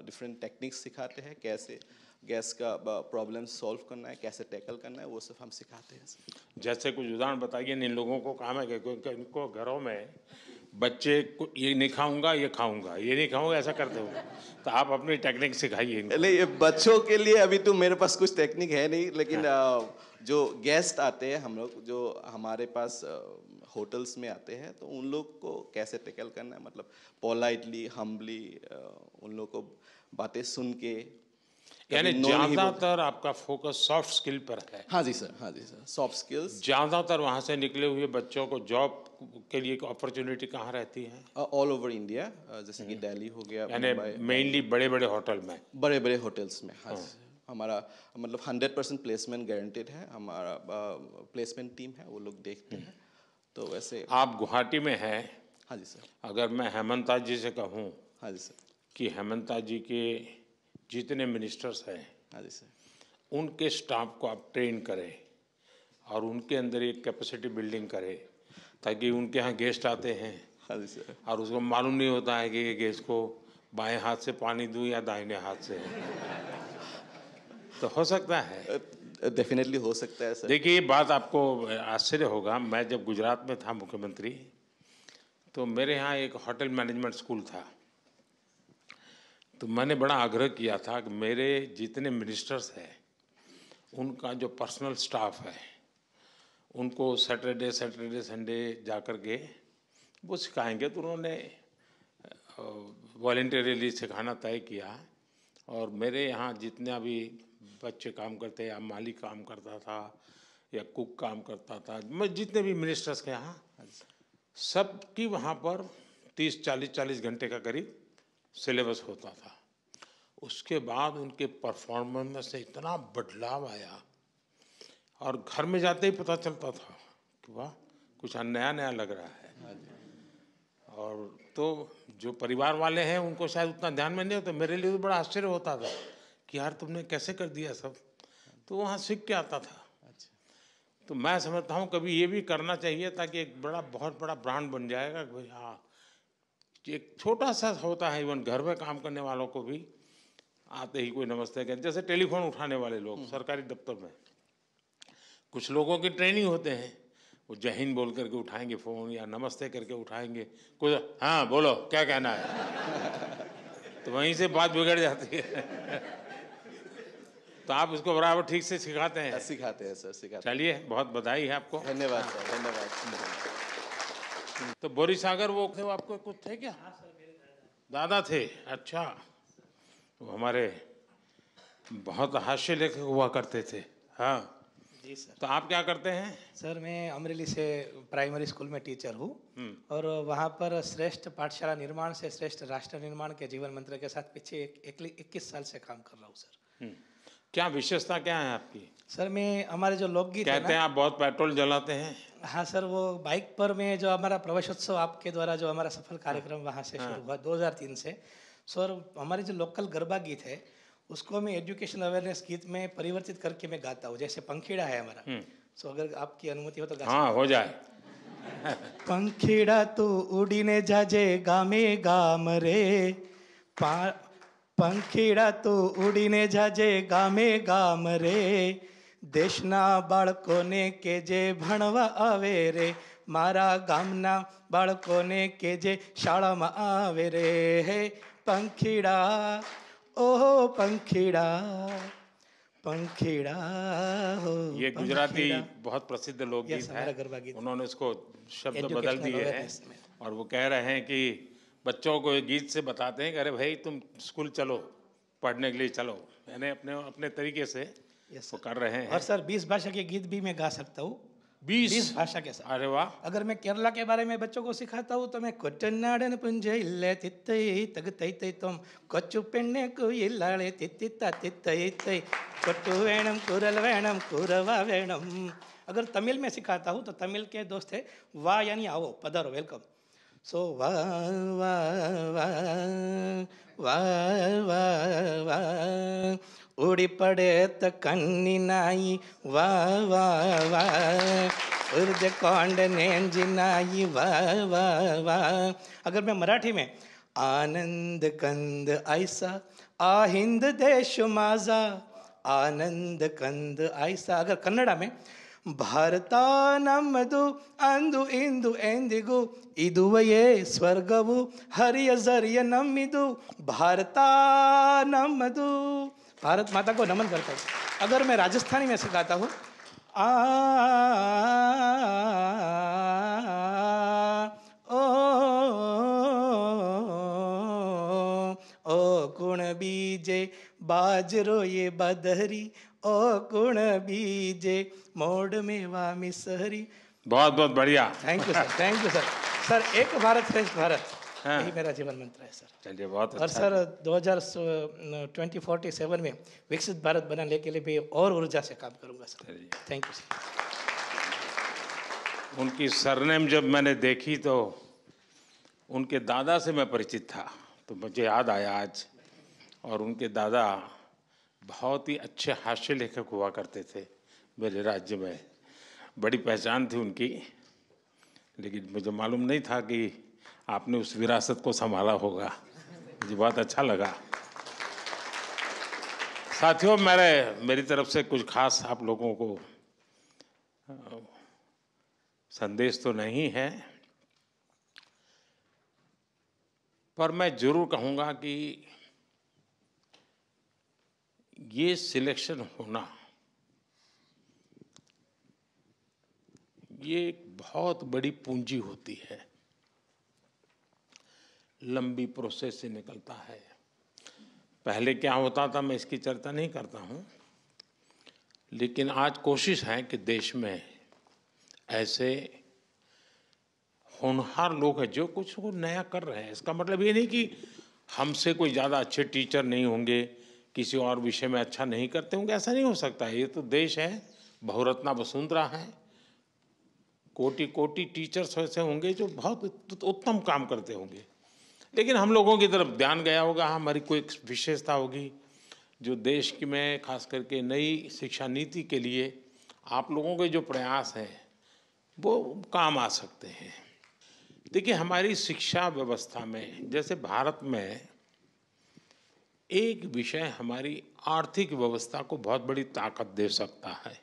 डिफरेंट टेक्निक्स सिखाते हैं, कैसे गैस का प्रॉब्लम सॉल्व करना है, कैसे टैकल करना है, वो सब हम सिखाते हैं। जैसे कुछ उदाहरण बताइए। इन लोगों को काम है कि इनको घरों में बच्चे को ये नहीं खाऊंगा, ये खाऊंगा, ये नहीं खाऊंगा, ऐसा करते हो, तो आप अपनी टेक्निक सिखाइए। नहीं, बच्चों के लिए अभी तो मेरे पास कुछ टेक्निक है नहीं, लेकिन जो गेस्ट आते हैं हम लोग, जो हमारे पास होटल्स में आते हैं, तो उन लोग को कैसे टैकल करना है, मतलब पोलाइटली, हम्बली उन लोग को बातें सुन के। यानी ज्यादातर आपका फोकस सॉफ्ट स्किल पर है? हाँ जी सर, हाँ जी सर, सॉफ्ट स्किल्स। ज्यादातर वहाँ से निकले हुए बच्चों को जॉब के लिए अपॉर्चुनिटी कहाँ रहती है? ऑल ओवर इंडिया, जैसे कि दिल्ली हो गया, यानी मेनली बड़े बड़े होटल में? बड़े बड़े होटल्स में, हाँ। हमारा मतलब 100% प्लेसमेंट गारंटेड है। हमारा प्लेसमेंट टीम है, वो लोग देखते हैं। तो वैसे आप गुवाहाटी में हैं? हाँ जी सर। अगर मैं हेमंता जी से कहूँ हाँ जी सर कि हेमंता जी के जितने मिनिस्टर्स हैं, हाँ जी सर, उनके स्टाफ को आप ट्रेन करें और उनके अंदर एक कैपेसिटी बिल्डिंग करें, ताकि उनके यहाँ गेस्ट आते हैं, हाँ जी सर, और उसको मालूम नहीं होता है कि ये गेस्ट को बाएं हाथ से पानी दूं या दाहिने हाथ से, तो हो सकता है। डेफिनेटली हो सकता है सर। देखिए, ये बात आपको आश्चर्य होगा, मैं जब गुजरात में था मुख्यमंत्री, तो मेरे यहाँ एक होटल मैनेजमेंट स्कूल था। तो मैंने बड़ा आग्रह किया था कि मेरे जितने मिनिस्टर्स हैं उनका जो पर्सनल स्टाफ है उनको सैटरडे संडे जा कर के वो सिखाएंगे। तो उन्होंने वॉलंटियरली सिखाना तय किया। और मेरे यहाँ जितने भी बच्चे काम करते हैं, या माली काम करता था या कुक काम करता था, मैं जितने भी मिनिस्टर्स के यहाँ, सबकी वहाँ पर 30-40 घंटे का करीब सिलेबस होता था। उसके बाद उनके परफॉर्मेंस में से इतना बदलाव आया और घर में जाते ही पता चलता था कि वाह कुछ नया नया लग रहा है। और तो जो परिवार वाले हैं उनको शायद उतना ध्यान में नहीं होता, मेरे लिए तो बड़ा आश्चर्य होता था कि यार तुमने कैसे कर दिया सब, तो वहाँ सीख के आता था। तो मैं समझता हूँ कभी ये भी करना चाहिए ताकि एक बहुत बड़ा ब्रांड बन जाएगा कि भाई हाँ, एक छोटा सा होता है, इवन घर में काम करने वालों को भी आते ही कोई नमस्ते कहते, जैसे टेलीफोन उठाने वाले लोग सरकारी दफ्तर में, कुछ लोगों की ट्रेनिंग होते हैं, वो जय हिंद बोल करके उठाएंगे फ़ोन या नमस्ते करके उठाएंगे, कुछ हाँ बोलो क्या कहना है, तो वहीं से बात बिगड़ जाती है। तो आप उसको बराबर ठीक से सिखाते हैं? सिखाते हैं सर, सिखाते हैं। चलिए बहुत बधाई है आपको। धन्यवाद सर, धन्यवाद। तो बोरी सागर वो थे, वो आपको कुछ थे क्या? दादा थे, अच्छा। वो हमारे बहुत हास्य लेखक हुआ करते थे। हाँ जी सर। तो आप क्या करते हैं? सर मैं अमरेली से प्राइमरी स्कूल में टीचर हूँ और वहाँ पर श्रेष्ठ पाठशाला निर्माण से श्रेष्ठ राष्ट्र निर्माण के जीवन मंत्र के साथ पीछे 21 साल से काम कर रहा हूँ सर। क्या विशेषता क्या है आपकी? सर मैं हमारे जो लोकगीत है कहते हैं आप बहुत पेट्रोल जलाते हैं। हाँ सर, वो बाइक पर में जो हमारा प्रवेशोत्सव आपके द्वारा जो हमारा सफल कार्यक्रम वहाँ से शुरू हुआ 2003 से। सर हमारे जो लोकल गरबा गीत है उसको मैं एजुकेशन अवेयरनेस गीत में परिवर्तित करके मैं गाता हूँ, जैसे पंखीड़ा है हमारा। सो अगर आपकी अनुमति हो तो गा हाँ हो जाए। पंखीड़ा तू उड़ीने जाजे गामे गाम रे, पंखीड़ा तू उड़ीने जाजे गामे गाम रे, देशना बाळकोने के जे भणवा आवे रे, मारा गामना बाळकोने के जे शाळामां आवे रे, हे पंखीड़ा ओहो पंखीड़ा पंखीड़ा हो। ये गुजराती बहुत प्रसिद्ध लोकगीत हमारा गरबा गीत। है, उन्होंने इसको शब्द बदल दिए हैं awareness में। और वो कह रहे हैं कि बच्चों को ये गीत से बताते हैं कि अरे भाई तुम स्कूल चलो, पढ़ने के लिए चलो, यानी अपने अपने तरीके से वो कर रहे हैं। और सर 20 भाषा के गीत भी मैं गा सकता हूँ। 20 भाषा के साथ। अरे वाह। अगर मैं केरला के बारे में बच्चों को सिखाता हूँ तो मैं कोट्टनाडन पुंजे इल्ले तित्तई तग तई तई तुम कोच्चु पेन्ने को इल्लाले तित्तिता तित्तई तई कोट्टु वेणम कुरल वेणम कुरवा वेणम। अगर तमिल में सिखाता हूँ तो तमिल के दोस्त है वाह यानी आओ, पधारो, वेलकम। सो वाह वाह वाह वाह वाह वाह उड़ी पड़े त कन्नी नाई वाह वाह वाह उर्द कौंड नेंजी नाई वाह वाह वाह। अगर मैं मराठी में आनंद कंद ऐसा आहिंद देश माझा, आनंद कंद ऐसा। अगर कन्नड़ा में ಭಾರತಾ ನಮ್ಮದು ಅಂದು ಇಂದು ಎಂದಿಗೂ ಇದುವಯೇ ಸ್ವರ್ಗವು ಹರಿಯ ಜರಿಯ ನಮ್ಮಿದು ಭಾರತ ನಮ್ಮದು। भारत माता को नमन करता हूँ। अगर मैं राजस्थानी में सिखाता हूँ ओ कुण बीजे बाजरो ये बदहरी, ओ कुण बीजे मोड़ मेवा मिसहरी। बहुत बहुत बढ़िया। Thank you sir, thank you sir. Sir एक भारत श्रेष्ठ भारत, यही मेरा जीवन मंत्र है सर। चलिए बहुत अच्छा। और सर 2047 में विकसित भारत बनाने के लिए भी और ऊर्जा से काम करूंगा सर। Thank you sir. उनकी सरनेम जब मैंने देखी तो उनके दादा से मैं परिचित था, तो मुझे याद आया आज। और उनके दादा बहुत ही अच्छे हास्य लेखक हुआ करते थे मेरे राज्य में, बड़ी पहचान थी उनकी। लेकिन मुझे मालूम नहीं था कि आपने उस विरासत को संभाला होगा। मुझे बहुत अच्छा लगा। साथियों, मेरी तरफ से कुछ खास आप लोगों को संदेश तो नहीं है, पर मैं जरूर कहूँगा कि ये सिलेक्शन होना ये एक बहुत बड़ी पूंजी होती है, लंबी प्रोसेस से निकलता है। पहले क्या होता था मैं इसकी चर्चा नहीं करता हूँ, लेकिन आज कोशिश है कि देश में ऐसे होनहार लोग हैं जो कुछ को नया कर रहे हैं। इसका मतलब ये नहीं कि हमसे कोई ज़्यादा अच्छे टीचर नहीं होंगे, किसी और विषय में अच्छा नहीं करते होंगे, ऐसा नहीं हो सकता है। ये तो देश है, बहुरत्ना वसुंधरा हैं, कोटि कोटि टीचर्स ऐसे होंगे जो बहुत उत्तम काम करते होंगे, लेकिन हम लोगों की तरफ ध्यान गया होगा, हमारी कोई विशेषता होगी जो देश की में खास करके नई शिक्षा नीति के लिए आप लोगों के जो प्रयास हैं वो काम आ सकते हैं। देखिए, हमारी शिक्षा व्यवस्था में जैसे भारत में एक विषय हमारी आर्थिक व्यवस्था को बहुत बड़ी ताकत दे सकता है,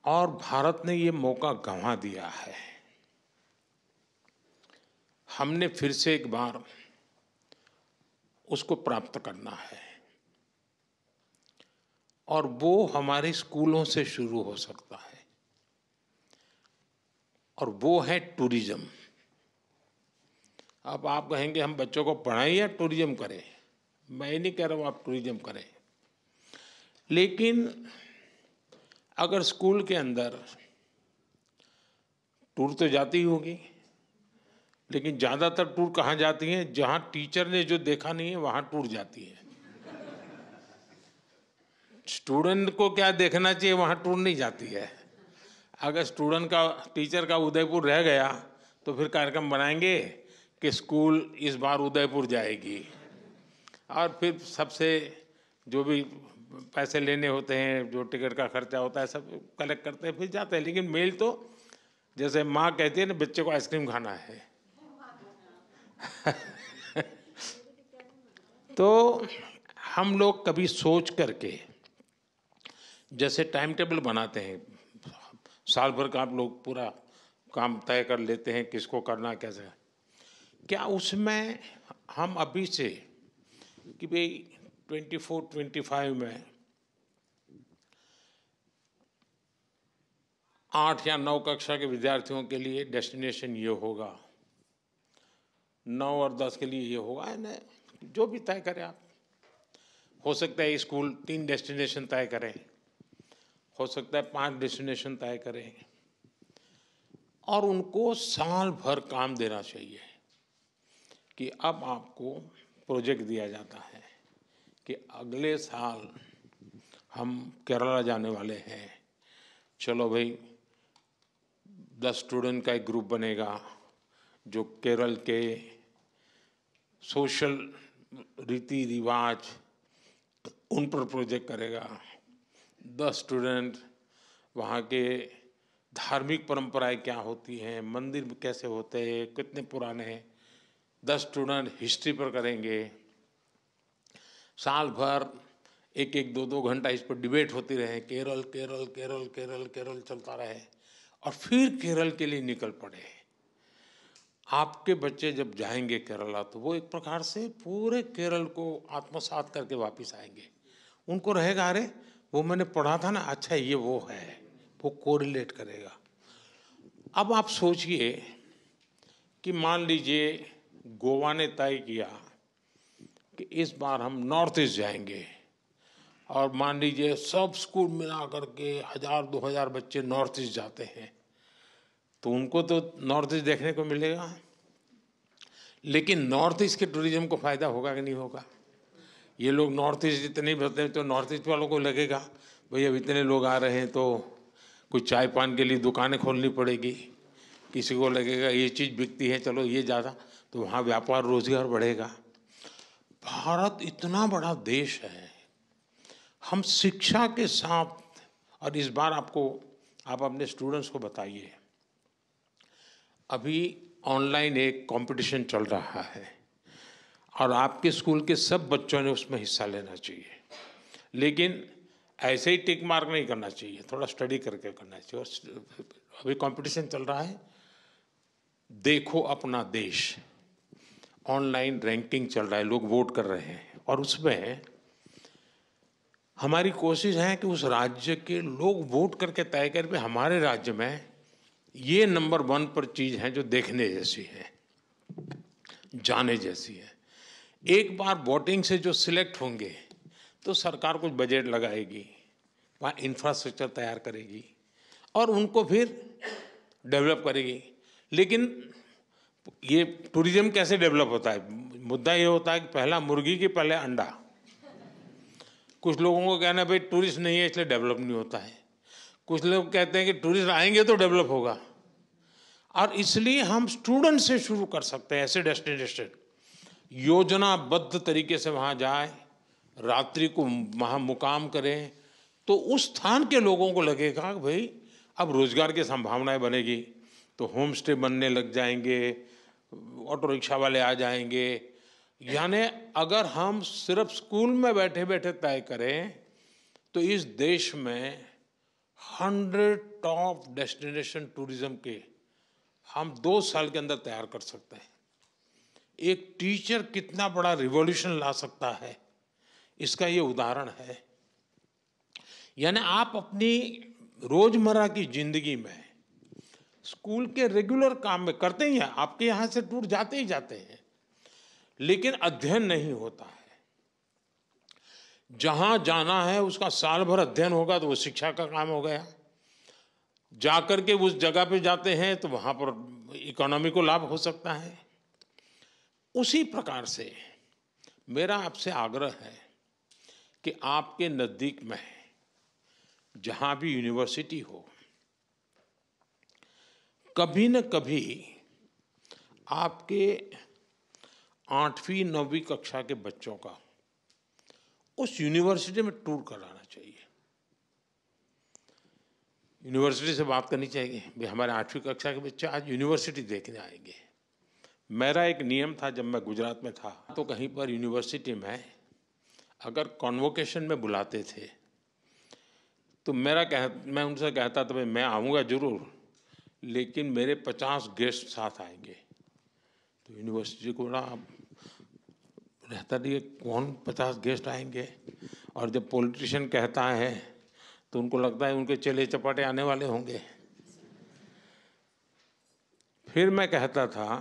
और भारत ने ये मौका गंवा दिया है। हमने फिर से एक बार उसको प्राप्त करना है, और वो हमारे स्कूलों से शुरू हो सकता है, और वो है टूरिज्म। अब आप कहेंगे हम बच्चों को पढ़ाएं या टूरिज्म करें, मैं नहीं कह रहा हूँ आप टूरिज्म करें, लेकिन अगर स्कूल के अंदर टूर तो जाती होगी, लेकिन ज़्यादातर टूर कहाँ जाती हैं? जहाँ टीचर ने जो देखा नहीं है वहाँ टूर जाती है। स्टूडेंट को क्या देखना चाहिए वहाँ टूर नहीं जाती है। अगर स्टूडेंट का टीचर का उदयपुर रह गया तो फिर कार्यक्रम बनाएंगे कि स्कूल इस बार उदयपुर जाएगी, और फिर सबसे जो भी पैसे लेने होते हैं, जो टिकट का खर्चा होता है, सब कलेक्ट करते हैं, फिर जाते हैं। लेकिन मेल तो जैसे माँ कहती है ना, बच्चे को आइसक्रीम खाना है। तो हम लोग कभी सोच करके जैसे टाइम टेबल बनाते हैं, साल भर का आप लोग पूरा काम तय कर लेते हैं किसको करना कैसे, क्या उसमें हम अभी से कि भाई 24-25 में 8 या 9 कक्षा के विद्यार्थियों के लिए डेस्टिनेशन ये होगा, 9 और 10 के लिए ये होगा ना, जो भी तय करें आप। हो सकता है स्कूल 3 डेस्टिनेशन तय करें, हो सकता है 5 डेस्टिनेशन तय करें, और उनको साल भर काम देना चाहिए कि अब आपको प्रोजेक्ट दिया जाता है कि अगले साल हम केरला जाने वाले हैं, चलो भाई 10 स्टूडेंट का एक ग्रुप बनेगा जो केरल के सोशल रीति रिवाज उन पर प्रोजेक्ट करेगा, 10 स्टूडेंट वहाँ के धार्मिक परंपराएं क्या होती हैं, मंदिर कैसे होते हैं, कितने पुराने हैं, 10 स्टूडेंट हिस्ट्री पर करेंगे। साल भर 1-1, 2-2 घंटा इस पर डिबेट होती रहे, केरल केरल केरल केरल केरल चलता रहे, और फिर केरल के लिए निकल पड़े। आपके बच्चे जब जाएंगे केरला तो वो एक प्रकार से पूरे केरल को आत्मसात करके वापस आएंगे। उनको रहेगा अरे वो मैंने पढ़ा था ना, अच्छा ये वो है, वो कोरिलेट करेगा। अब आप सोचिए कि मान लीजिए गोवा ने तय किया कि इस बार हम नॉर्थ ईस्ट जाएंगे, और मान लीजिए सब स्कूल मिला करके 1000-2000 बच्चे नॉर्थ ईस्ट जाते हैं, तो उनको तो नॉर्थ ईस्ट देखने को मिलेगा, लेकिन नॉर्थ ईस्ट के टूरिज्म को फ़ायदा होगा कि नहीं होगा? ये लोग नॉर्थ ईस्ट जितने बढ़ते हैं तो नॉर्थ ईस्ट वालों को लगेगा भाई अब इतने लोग आ रहे हैं तो कुछ चाय पान के लिए दुकानें खोलनी पड़ेगी, किसी को लगेगा ये चीज़ बिकती है चलो ये ज़्यादा, तो वहाँ व्यापार रोजगार बढ़ेगा। भारत इतना बड़ा देश है, हम शिक्षा के साथ, और इस बार आप अपने स्टूडेंट्स को बताइए, अभी ऑनलाइन एक कंपटीशन चल रहा है और आपके स्कूल के सब बच्चों ने उसमें हिस्सा लेना चाहिए, लेकिन ऐसे ही टिक मार्क नहीं करना चाहिए, थोड़ा स्टडी करके करना चाहिए। अभी कंपटीशन चल रहा है, देखो अपना देश, ऑनलाइन रैंकिंग चल रहा है, लोग वोट कर रहे हैं, और उसमें हमारी कोशिश है कि उस राज्य के लोग वोट करके तय करें कि हमारे राज्य में ये नंबर 1 पर चीज़ है जो देखने जैसी है, जाने जैसी है। एक बार वोटिंग से जो सिलेक्ट होंगे तो सरकार कुछ बजट लगाएगी, वहाँ इंफ्रास्ट्रक्चर तैयार करेगी और उनको फिर डेवलप करेगी। लेकिन ये टूरिज्म कैसे डेवलप होता है? मुद्दा ये होता है कि पहला मुर्गी की पहले अंडा। कुछ लोगों को कहना है भाई टूरिस्ट नहीं है इसलिए डेवलप नहीं होता है, कुछ लोग कहते हैं कि टूरिस्ट आएंगे तो डेवलप होगा। और इसलिए हम स्टूडेंट से शुरू कर सकते हैं ऐसे डेस्टिनेशन, योजनाबद्ध तरीके से वहाँ जाए, रात्रि को वहाँ मुकाम करें, तो उस स्थान के लोगों को लगेगा कि भाई अब रोजगार की संभावनाएं बनेगी, तो होम स्टे बनने लग जाएंगे, ऑटो रिक्शा वाले आ जाएंगे। यानी अगर हम सिर्फ स्कूल में बैठे बैठे तय करें तो इस देश में 100 टॉप डेस्टिनेशन टूरिज्म के हम 2 साल के अंदर तैयार कर सकते हैं। एक टीचर कितना बड़ा रिवॉल्यूशन ला सकता है, इसका ये उदाहरण है। यानी आप अपनी रोजमर्रा की जिंदगी में स्कूल के रेगुलर काम में करते ही हैं, आपके यहाँ से टूर जाते ही जाते हैं, लेकिन अध्ययन नहीं होता है। जहां जाना है उसका साल भर अध्ययन होगा तो वो शिक्षा का काम हो गया। जाकर के उस जगह पे जाते हैं तो वहां पर इकोनॉमी को लाभ हो सकता है। उसी प्रकार से मेरा आपसे आग्रह है कि आपके नज़दीक में जहां भी यूनिवर्सिटी हो, कभी न कभी आपके 8वीं 9वीं कक्षा के बच्चों का उस यूनिवर्सिटी में टूर कराना चाहिए। यूनिवर्सिटी से बात करनी चाहिए भाई हमारे 8वीं कक्षा के बच्चे आज यूनिवर्सिटी देखने आएंगे। मेरा एक नियम था, जब मैं गुजरात में था तो कहीं पर यूनिवर्सिटी में अगर कॉन्वोकेशन में बुलाते थे तो मैं उनसे कहता था भाई मैं आऊँगा ज़रूर, लेकिन मेरे 50 गेस्ट साथ आएंगे। तो यूनिवर्सिटी को बड़ा रहता नहीं, कौन 50 गेस्ट आएंगे। और जब पॉलिटिशियन कहता है तो उनको लगता है उनके चेले चपाटे आने वाले होंगे। फिर मैं कहता था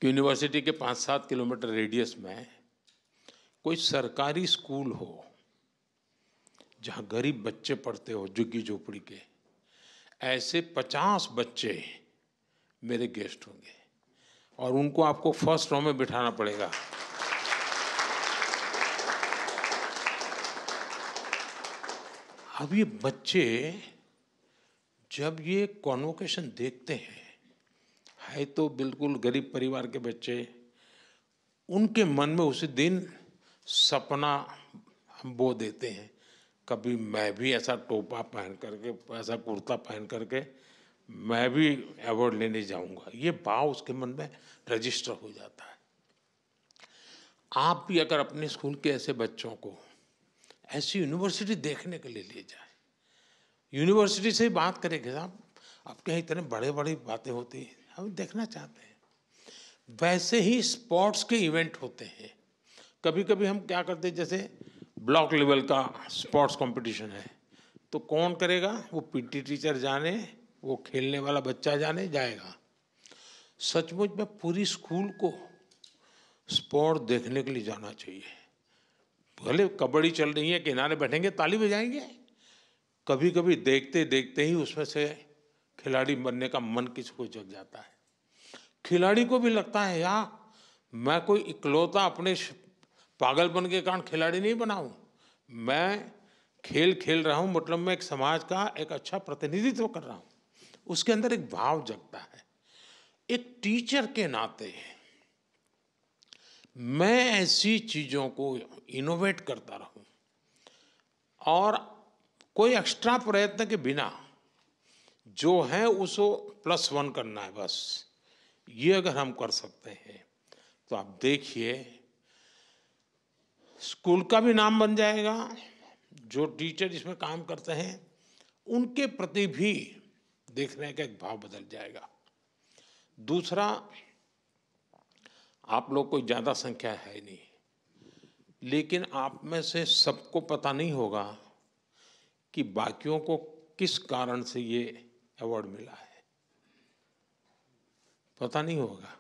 कि यूनिवर्सिटी के 5-7 किलोमीटर रेडियस में कोई सरकारी स्कूल हो जहाँ गरीब बच्चे पढ़ते हो, झुग्गी झोपड़ी के, ऐसे 50 बच्चे मेरे गेस्ट होंगे और उनको आपको फर्स्ट रो में बिठाना पड़ेगा। अब ये बच्चे जब ये कॉन्वोकेशन देखते हैं, है तो बिल्कुल गरीब परिवार के बच्चे, उनके मन में उसी दिन सपना हम बो देते हैं, कभी मैं भी ऐसा टोपा पहन करके, ऐसा कुर्ता पहन करके मैं भी अवार्ड लेने जाऊंगा। ये भाव उसके मन में रजिस्टर हो जाता है। आप भी अगर अपने स्कूल के ऐसे बच्चों को ऐसी यूनिवर्सिटी देखने के लिए ले जाए, यूनिवर्सिटी से ही बात करें कि साहब आपके यहाँ इतने बड़े बड़ी बातें होती हैं, हम देखना चाहते हैं। वैसे ही स्पोर्ट्स के इवेंट होते हैं। कभी कभी हम क्या करते हैं, जैसे ब्लॉक लेवल का स्पोर्ट्स कंपटीशन है तो कौन करेगा, वो पीटी टीचर जाने, वो खेलने वाला बच्चा जाने जाएगा। सचमुच में पूरी स्कूल को स्पोर्ट देखने के लिए जाना चाहिए। भले कबड्डी चल रही है, किनारे बैठेंगे ताली बजाएंगे, कभी कभी देखते देखते ही उसमें से खिलाड़ी बनने का मन किसी को जग जाता है। खिलाड़ी को भी लगता है यार मैं कोई इकलौता अपने पागलपन के कारण खिलाड़ी नहीं बना हूँ, मैं खेल खेल रहा हूँ, मतलब मैं एक समाज का एक अच्छा प्रतिनिधित्व कर रहा हूँ। उसके अंदर एक भाव जगता है। एक टीचर के नाते मैं ऐसी चीज़ों को इनोवेट करता रहूं और कोई एक्स्ट्रा प्रयत्न के बिना जो है उसको +1 करना है बस। ये अगर हम कर सकते हैं तो आप देखिए स्कूल का भी नाम बन जाएगा, जो टीचर इसमें काम करते हैं उनके प्रति भी देखने का एक भाव बदल जाएगा। दूसरा, आप लोग कोई ज़्यादा संख्या है नहीं, लेकिन आप में से सबको पता नहीं होगा कि बाकियों को किस कारण से ये अवार्ड मिला है, पता नहीं होगा।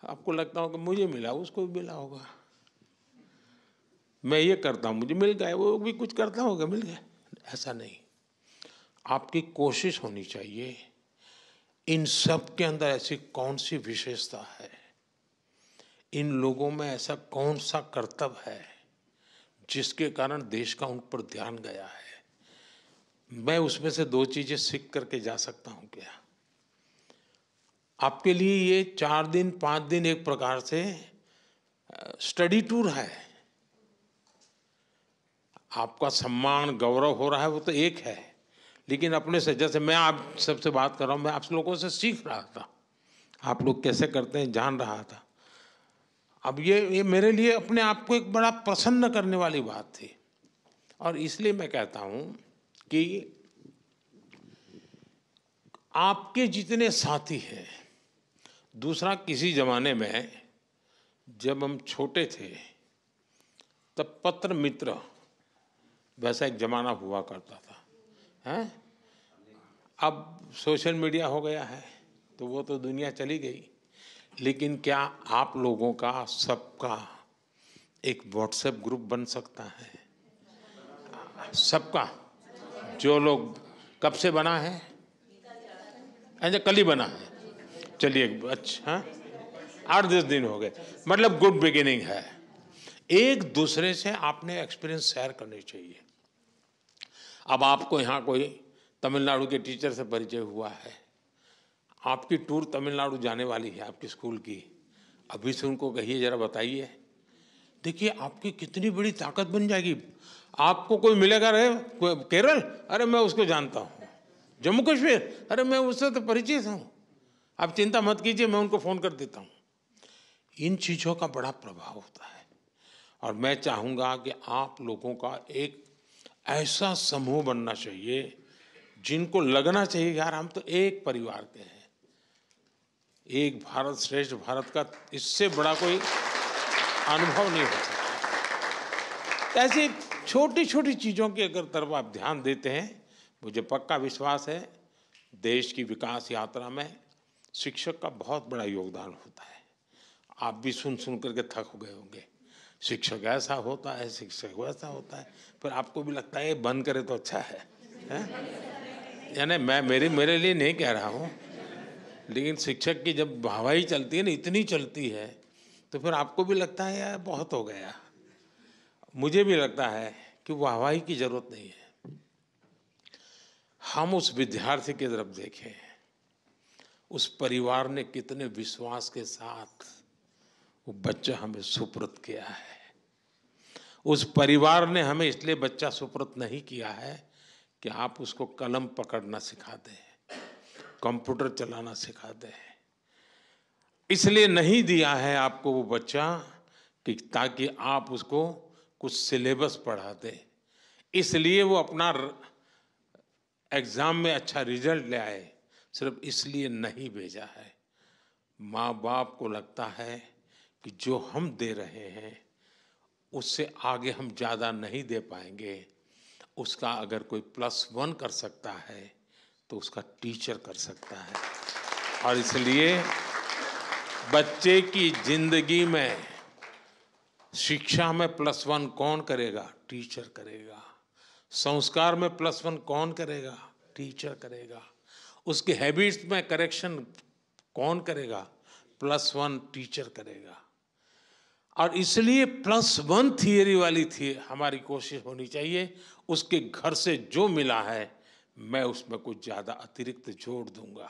आपको लगता होगा मुझे मिला, उसको भी मिला होगा, मैं ये करता हूँ मुझे मिल गया, वो भी कुछ करता होगा मिल गया। ऐसा नहीं, आपकी कोशिश होनी चाहिए इन सब के अंदर ऐसी कौन सी विशेषता है, इन लोगों में ऐसा कौन सा कर्तव्य है जिसके कारण देश का उन पर ध्यान गया है। मैं उसमें से 2 चीजें सीख करके जा सकता हूं क्या? आपके लिए ये 4 दिन 5 दिन एक प्रकार से स्टडी टूर है। आपका सम्मान गौरव हो रहा है वो तो एक है, लेकिन अपने से, जैसे मैं आप सबसे बात कर रहा हूं, मैं आप लोगों से सीख रहा था, आप लोग कैसे करते हैं जान रहा था। अब ये मेरे लिए अपने आप को एक बड़ा प्रसन्न करने वाली बात थी। और इसलिए मैं कहता हूं कि आपके जितने साथी हैं, दूसरा किसी जमाने में जब हम छोटे थे तब पत्र मित्र वैसा एक जमाना हुआ करता था, हैं? अब सोशल मीडिया हो गया है तो वो तो दुनिया चली गई, लेकिन क्या आप लोगों का सबका एक व्हाट्सएप ग्रुप बन सकता है? सबका, जो लोग कब से बना है? अच्छा, कल ही बना है। चलिए, अच्छा 8-10 दिन हो गए, मतलब गुड बिगिनिंग है। एक दूसरे से आपने एक्सपीरियंस शेयर करनी चाहिए। अब आपको यहाँ कोई तमिलनाडु के टीचर से परिचय हुआ है, आपकी टूर तमिलनाडु जाने वाली है आपकी स्कूल की, अभी से उनको कहिए जरा बताइए, देखिए आपकी कितनी बड़ी ताकत बन जाएगी। आपको कोई मिलेगा, रहे केरल, अरे मैं उसको जानता हूँ, जम्मू कश्मीर, अरे मैं उससे तो परिचित हूँ, आप चिंता मत कीजिए, मैं उनको फ़ोन कर देता हूँ। इन चीज़ों का बड़ा प्रभाव होता है। और मैं चाहूँगा कि आप लोगों का एक ऐसा समूह बनना चाहिए जिनको लगना चाहिए यार हम तो एक परिवार के हैं। एक भारत श्रेष्ठ भारत का इससे बड़ा कोई अनुभव नहीं हो सकता। ऐसी छोटी छोटी चीज़ों की अगर तरफ आप ध्यान देते हैं, मुझे पक्का विश्वास है देश की विकास यात्रा में शिक्षक का बहुत बड़ा योगदान होता है। आप भी सुन सुन करके थक गए होंगे, शिक्षक ऐसा होता है, शिक्षक वैसा होता है, फिर आपको भी लगता है ये बंद करे तो अच्छा है, यानी मैं मेरे लिए नहीं कह रहा हूँ, लेकिन शिक्षक की जब वाहवाही चलती है ना, इतनी चलती है, तो फिर आपको भी लगता है यार बहुत हो गया। मुझे भी लगता है कि वाहवाही की जरूरत नहीं है। हम उस विद्यार्थी की तरफ देखें, उस परिवार ने कितने विश्वास के साथ वो बच्चा हमें सुपुर्द किया है। उस परिवार ने हमें इसलिए बच्चा सुपुर्द नहीं किया है कि आप उसको कलम पकड़ना सिखा दें, कंप्यूटर चलाना सिखा दें, इसलिए नहीं दिया है आपको वो बच्चा कि ताकि आप उसको कुछ सिलेबस पढ़ा दें, इसलिए वो अपना एग्जाम में अच्छा रिजल्ट ले आए, सिर्फ इसलिए नहीं भेजा है। माँ बाप को लगता है कि जो हम दे रहे हैं उससे आगे हम ज़्यादा नहीं दे पाएंगे, उसका अगर कोई +1 कर सकता है तो उसका टीचर कर सकता है। और इसलिए बच्चे की जिंदगी में शिक्षा में +1 कौन करेगा? टीचर करेगा। संस्कार में +1 कौन करेगा? टीचर करेगा। उसके हैबिट्स में करेक्शन कौन करेगा? +1 टीचर करेगा। और इसलिए +1 थियरी वाली थी हमारी कोशिश होनी चाहिए, उसके घर से जो मिला है मैं उसमें कुछ ज़्यादा अतिरिक्त जोड़ दूंगा,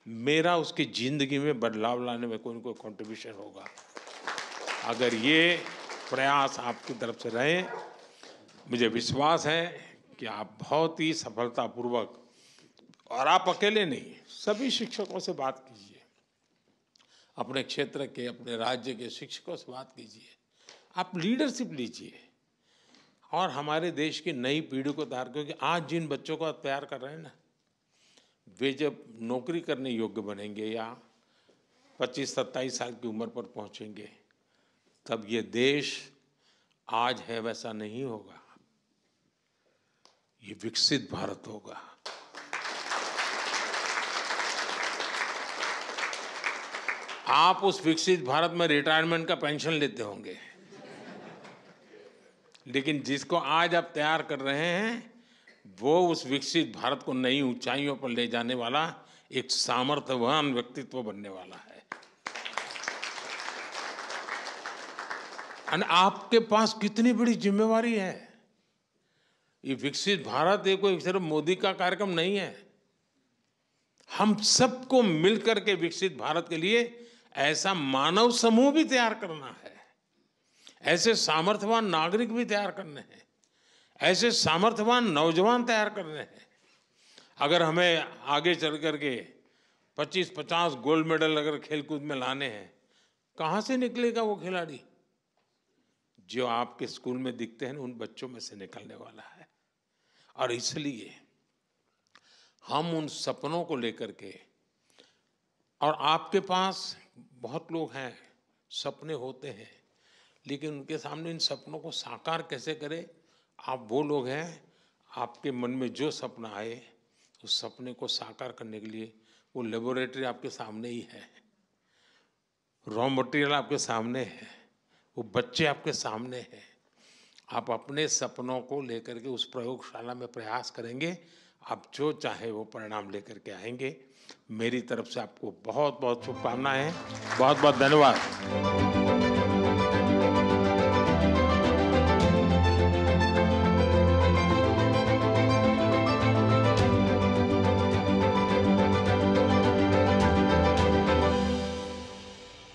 मेरा उसकी ज़िंदगी में बदलाव लाने में कोई न कोई कंट्रीब्यूशन होगा। अगर ये प्रयास आपकी तरफ से रहे, मुझे विश्वास है कि आप बहुत ही सफलतापूर्वक, और आप अकेले नहीं, सभी शिक्षकों से बात कीजिए, अपने क्षेत्र के, अपने राज्य के शिक्षकों से बात कीजिए, आप लीडरशिप लीजिए और हमारे देश की नई पीढ़ी को तैयार, क्योंकि आज जिन बच्चों को तैयार कर रहे हैं ना, वे जब नौकरी करने योग्य बनेंगे या 25-27 साल की उम्र पर पहुंचेंगे, तब ये देश आज है वैसा नहीं होगा, ये विकसित भारत होगा। आप उस विकसित भारत में रिटायरमेंट का पेंशन लेते होंगे, लेकिन जिसको आज आप तैयार कर रहे हैं वो उस विकसित भारत को नई ऊंचाइयों पर ले जाने वाला एक सामर्थ्यवान व्यक्तित्व बनने वाला है। और आपके पास कितनी बड़ी जिम्मेवारी है। ये विकसित भारत ये कोई सिर्फ मोदी का कार्यक्रम नहीं है। हम सबको मिलकर के विकसित भारत के लिए ऐसा मानव समूह भी तैयार करना है, ऐसे सामर्थ्यवान नागरिक भी तैयार करने हैं, ऐसे सामर्थ्यवान नौजवान तैयार करने हैं। अगर हमें आगे चल करके 25-50 गोल्ड मेडल अगर खेलकूद में लाने हैं, कहाँ से निकलेगा वो खिलाड़ी? जो आपके स्कूल में दिखते हैं उन बच्चों में से निकलने वाला है। और इसलिए हम उन सपनों को लेकर के, और आपके पास बहुत लोग हैं, सपने होते हैं, लेकिन उनके सामने इन सपनों को साकार कैसे करें? आप वो लोग हैं, आपके मन में जो सपना आए उस सपने को साकार करने के लिए वो लेबोरेटरी आपके सामने ही है, रॉ मटेरियल आपके सामने है, वो बच्चे आपके सामने हैं। आप अपने सपनों को लेकर के उस प्रयोगशाला में प्रयास करेंगे, आप जो चाहे वो परिणाम लेकर के आएंगे। मेरी तरफ से आपको बहुत बहुत शुभकामनाएं, बहुत बहुत धन्यवाद।